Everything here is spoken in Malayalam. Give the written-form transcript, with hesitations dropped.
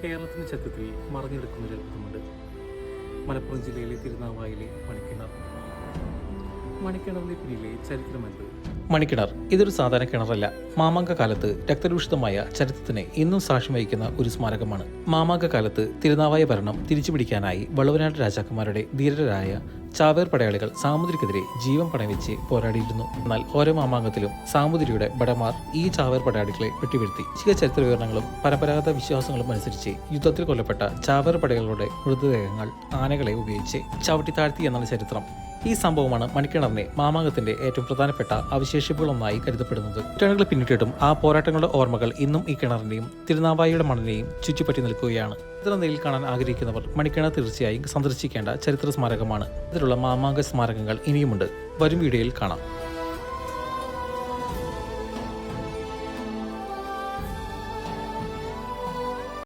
കേരളത്തിൻ്റെ ചരിത്രത്തിൽ മറഞ്ഞെടുക്കുന്ന ഒരു അത്ഭുതമുണ്ട്. മലപ്പുറം ജില്ലയിലെ തിരുനാവായിലെ മണിക്കിണർ. മണിക്കിണറിന്റെ പിന്നിലെ ചരിത്രമെന്ത്? മണിക്കിണർ ഇതൊരു സാധാരണ കിണറല്ല. മാമാങ്ക കാലത്ത് രക്തരൂഷിതമായ ചരിത്രത്തിന് ഇന്നും സാക്ഷ്യം വഹിക്കുന്ന ഒരു സ്മാരകമാണ്. മാമാങ്ക കാലത്ത് തിരുനാവായ ഭരണം തിരിച്ചുപിടിക്കാനായി വള്ളുവനാട് രാജാക്കന്മാരുടെ ധീരരായ ചാവേർ പടയാളികൾ സാമൂതിരിക്കെതിരെ ജീവൻ പണയവെച്ച് പോരാടിയിരുന്നു. എന്നാൽ ഓരോ മാമാങ്കത്തിലും സാമൂതിരിയുടെ ഭടന്മാർ ഈ ചാവേർ പടയാളികളെ വെട്ടിവീഴ്ത്തി. ചില ചരിത്ര വിവരണങ്ങളും പരമ്പരാഗത വിശ്വാസങ്ങളും അനുസരിച്ച് യുദ്ധത്തിൽ കൊല്ലപ്പെട്ട ചാവേർ പടയാളികളുടെ മൃതദേഹങ്ങൾ ആനകളെ ഉപയോഗിച്ച് ചവിട്ടി താഴ്ത്തി എന്നാണ് ചരിത്രം. ഈ സംഭവമാണ് മണിക്കിണറിനെ മാമാങ്കത്തിന്റെ ഏറ്റവും പ്രധാനപ്പെട്ട അവശേഷിപ്പുകളൊന്നായി കരുതപ്പെടുന്നത്. നൂറ്റാണ്ടുകൾ പിന്നിട്ടിട്ടും ആ പോരാട്ടങ്ങളുടെ ഓർമ്മകൾ ഇന്നും ഈ കിണറിന്റെയും തിരുനാവായിയുടെ മണ്ണിനെയും ചുറ്റിപ്പറ്റി നിൽക്കുകയാണ്. ചിത്രം നേരിൽ കാണാൻ ആഗ്രഹിക്കുന്നവർ മണിക്കിണർ തീർച്ചയായും സന്ദർശിക്കേണ്ട ചരിത്ര സ്മാരകമാണ്. ഇതിലുള്ള മാമാങ്ക സ്മാരകങ്ങൾ ഇനിയുമുണ്ട്. വരും വീഡിയോയിൽ കാണാം.